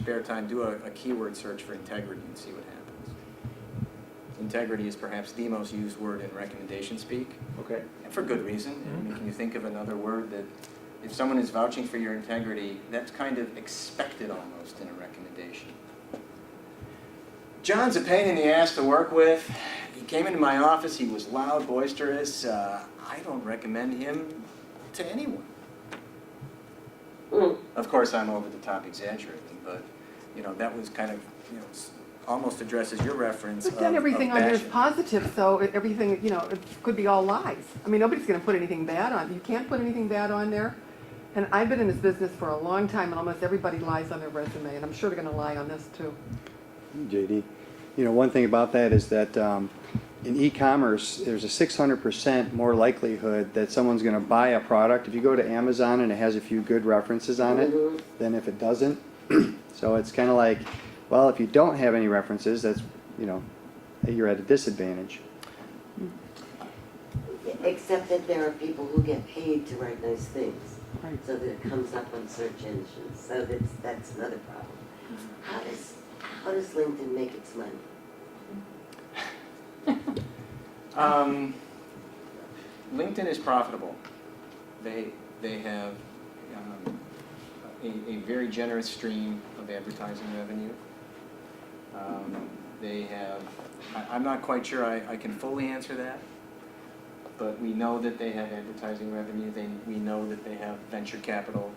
spare time, do a keyword search for integrity and see what happens. Integrity is perhaps the most used word in recommendation speak. Okay. And for good reason. I mean, can you think of another word that, if someone is vouching for your integrity, that's kind of expected almost in a recommendation. John's a pain in the ass to work with. He came into my office, he was loud, boisterous. I don't recommend him to anyone. Of course, I'm over the top exaggerating, but you know, that was kind of, you know, almost addresses your reference. But then everything on there is bashing. positive, so everything, you know, it could be all lies. I mean, nobody's going to put anything bad on. You can't put anything bad on there. And I've been in this business for a long time, and almost everybody lies on their resume, and I'm sure they're going to lie on this too. JD, you know, one thing about that is that in e-commerce, there's a 600% more likelihood that someone's going to buy a product if you go to Amazon and it has a few good references on it than if it doesn't. So it's kind of like, well, if you don't have any references, that's, you know, you're at a disadvantage. Except that there are people who get paid to write nice things, Right. so that it comes up on search engines. So that's another problem. How does LinkedIn make its money? LinkedIn is profitable. They have a very generous stream of advertising revenue. They have, I'm not quite sure I can fully answer that, but we know that they have advertising revenue. We know that they have venture capital,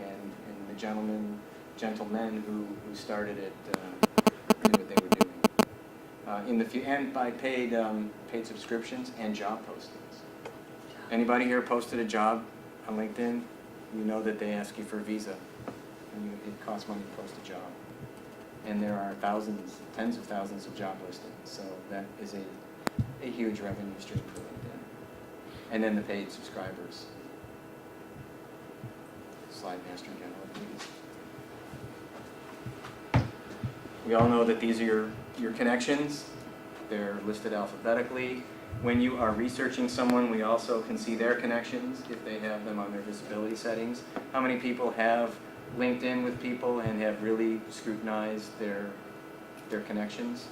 and the gentlemen who started it knew what they were doing. And by paid subscriptions and job postings. Anybody here posted a job on LinkedIn? You know that they ask you for a visa, and it costs money to post a job. And there are thousands, tens of thousands of job listings, so that is a huge revenue stream for LinkedIn. And then the paid subscribers. Slide master general, please. We all know that these are your connections. They're listed alphabetically. When you are researching someone, we also can see their connections if they have them on their visibility settings. How many people have LinkedIn with people and have really scrutinized their connections?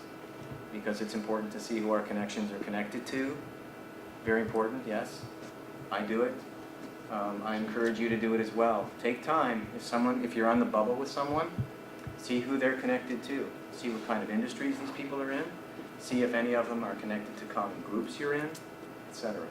Because it's important to see who our connections are connected to. Very important, yes. I do it. I encourage you to do it as well. Take time. If you're on the bubble with someone, see who they're connected to. See what kind of industries these people are in. See if any of them are connected to common groups you're in, etc.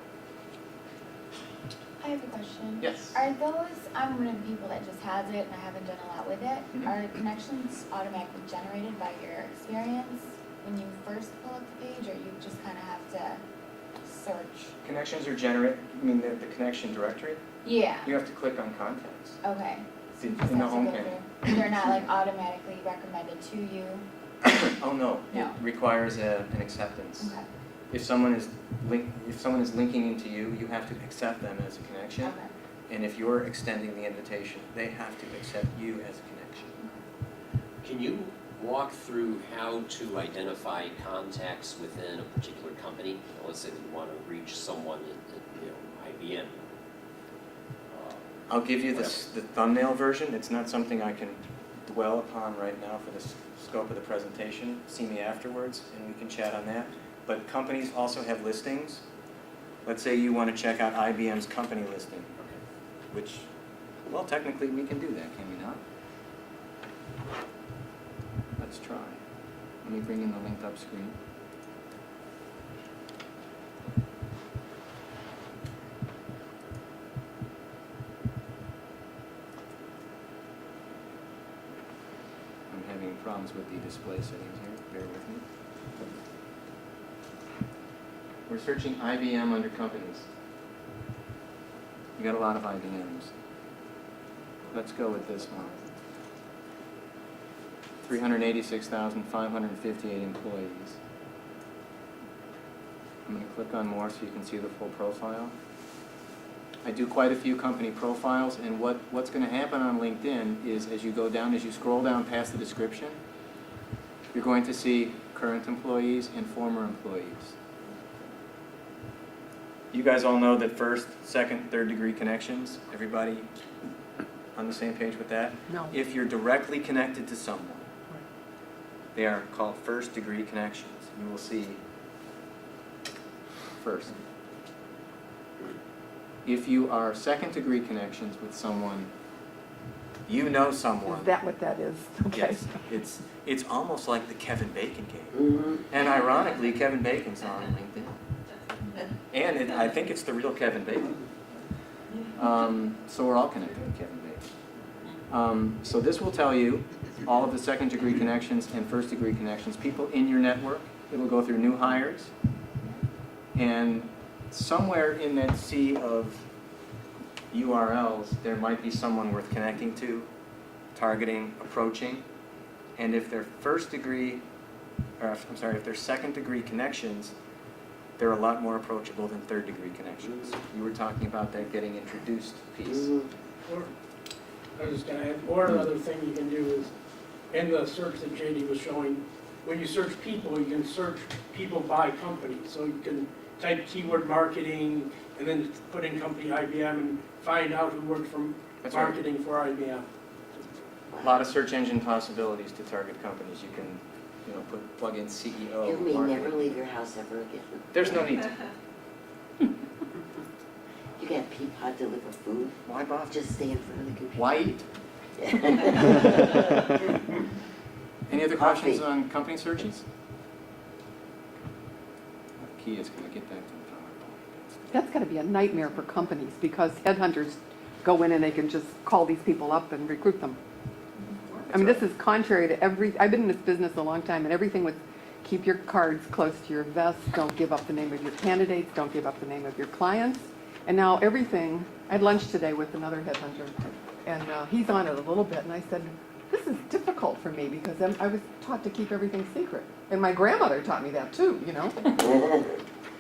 I have a question. Yes. Are those, I'm one of the people that just has it and I haven't done a lot with it. Are connections automatically generated by your experience when you first pull up the page, or you just kind of have to search? Connections are generated, you mean the connection directory? Yeah. You have to click on contacts. Okay. It's in So the to home go pane. through. They're not like automatically recommended to you? Oh no, it No. requires an acceptance. Okay. If someone is linking into you, you have to accept them as a connection. Okay. And if you're extending the invitation, they have to accept you as a connection. Can you walk through how to identify contacts within a particular company? Let's say that you want to reach someone at IBM. I'll give you the thumbnail version. It's not something I can dwell upon right now for the scope of the presentation. See me afterwards and we can chat on that. But companies also have listings. Let's say you want to check out IBM's company listing, which, well, technically we can do that, can we not? Let's try. Let me bring in the linked up screen. I'm having problems with the display settings here. Bear with me. We're searching IBM under companies. You got a lot of IBMs. Let's go with this one. 386,558 employees. I'm going to click on more so you can see the full profile. I do quite a few company profiles, and what's going to happen on LinkedIn is as you go down, as you scroll down past the description, you're going to see current employees and former employees. You guys all know that first, second, third degree connections, everybody on the same page with that? No. If you're directly connected to someone, they are called first-degree connections. You will see first. If you are second-degree connections with someone, you know someone. Is that what that is? Okay. Yes, it's almost like the Kevin Bacon game. Mm-hmm. And ironically, Kevin Bacon's on LinkedIn. And I think it's the real Kevin Bacon. So we're all connected with Kevin Bacon. So this will tell you all of the second-degree connections and first-degree connections, people in your network. It'll go through new hires. And somewhere in that sea of URLs, there might be someone worth connecting to, targeting, approaching. And if they're if they're second-degree connections, they're a lot more approachable than third-degree connections. You were talking about that getting introduced piece. Mm-hmm. Or, I was just gonna add, or another thing you can do is, in the search that JD was showing, when you search people, you can search people by company. So you can type keyword marketing and then put in company IBM and find out who worked from That's right. marketing for IBM. A lot of search engine possibilities to target companies. You can, plug in CEO. You may marketing. never leave your house ever again. There's no need to. You got Peapod deliver food, Why bother? just stay in front of the computer. Why eat? Any other Coffee. questions on company searches? The key is going to get back to the PowerPoint. That's gotta be a nightmare for companies, because headhunters go in and they can just call these people up and recruit them. I mean, this is contrary to I've been in this business a long time, and everything was, keep your cards close to your vest, don't give up the name of your candidates, don't give up the name of your clients. And now everything, I had lunch today with another headhunter, and he's on it a little bit, and I said, this is difficult for me, because I was taught to keep everything secret. And my grandmother taught me that too, you know?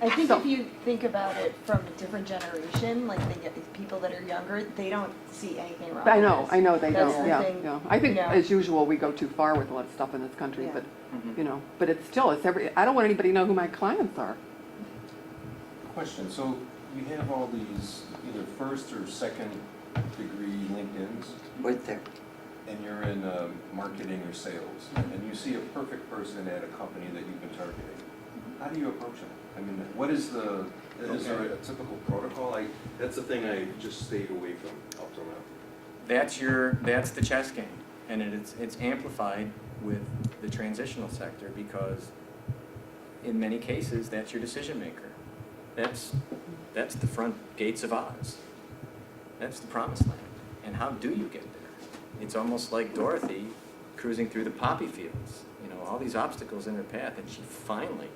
I think So- if you think about it from a different generation, like the people that are younger, they don't see anything wrong I with know, this. I know they That's don't, the yeah, thing, yeah. I think, you know. as usual, we go too far with a lot of stuff in this country, Yeah. but, Mhm. but it's still, I don't want anybody to know who my clients are. Question, so you have all these either first or second degree LinkedIn's, Or third. and you're in marketing or sales, and you see a perfect person at a company that you've been targeting. How do you approach them? I mean, what is is there a typical protocol? That's the thing I just stayed away from up till now. That's the chess game, and it's amplified with the transitional sector, because in many cases, that's your decision maker. That's the front gates of Oz. That's the promised land. And how do you get there? It's almost like Dorothy cruising through the poppy fields, all these obstacles in her path, and she finally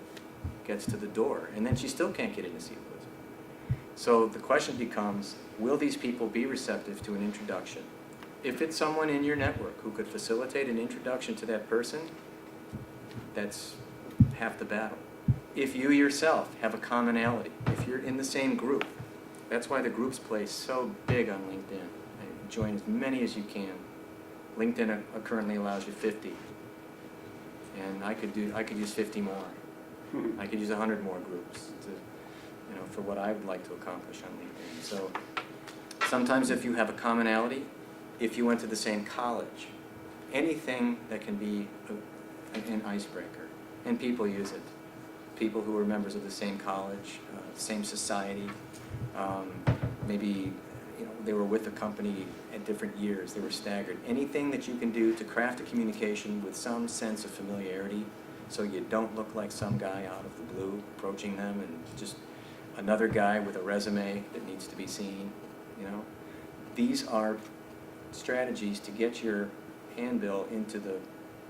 gets to the door, and then she still can't get in to see the wizard. So the question becomes, will these people be receptive to an introduction? If it's someone in your network who could facilitate an introduction to that person, that's half the battle. If you yourself have a commonality, if you're in the same group, that's why the groups play so big on LinkedIn. Join as many as you can. LinkedIn currently allows you 50, and I could use 50 more. I could use 100 more groups for what I would like to accomplish on LinkedIn. So sometimes if you have a commonality, if you went to the same college, anything that can be an icebreaker, and people use it. People who are members of the same college, same society, maybe they were with a company at different years, they were staggered. Anything that you can do to craft a communication with some sense of familiarity, so you don't look like some guy out of the blue approaching them and just another guy with a resume that needs to be seen, These are strategies to get your handbill into the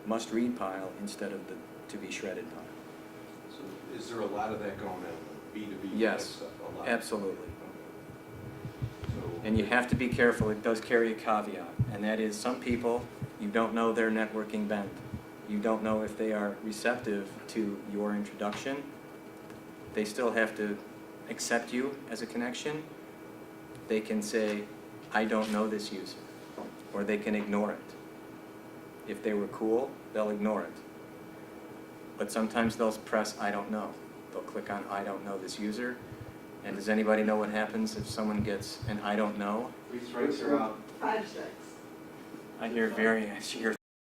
must-read pile instead of the to-be-shredded pile. So is there a lot of that going on, B2B? Yes, stuff? A lot? absolutely. Okay. So, And you have to be careful, it does carry a caveat, and that is some people, you don't know their networking bent. You don't know if they are receptive to your introduction. They still have to accept you as a connection. They can say, I don't know this user, or they can ignore it. If they were cool, they'll ignore it. But sometimes they'll press I don't know. They'll click on I don't know this user, And does anybody know what happens if someone gets an I don't know? 3 strikes are out. 5 strikes. I hear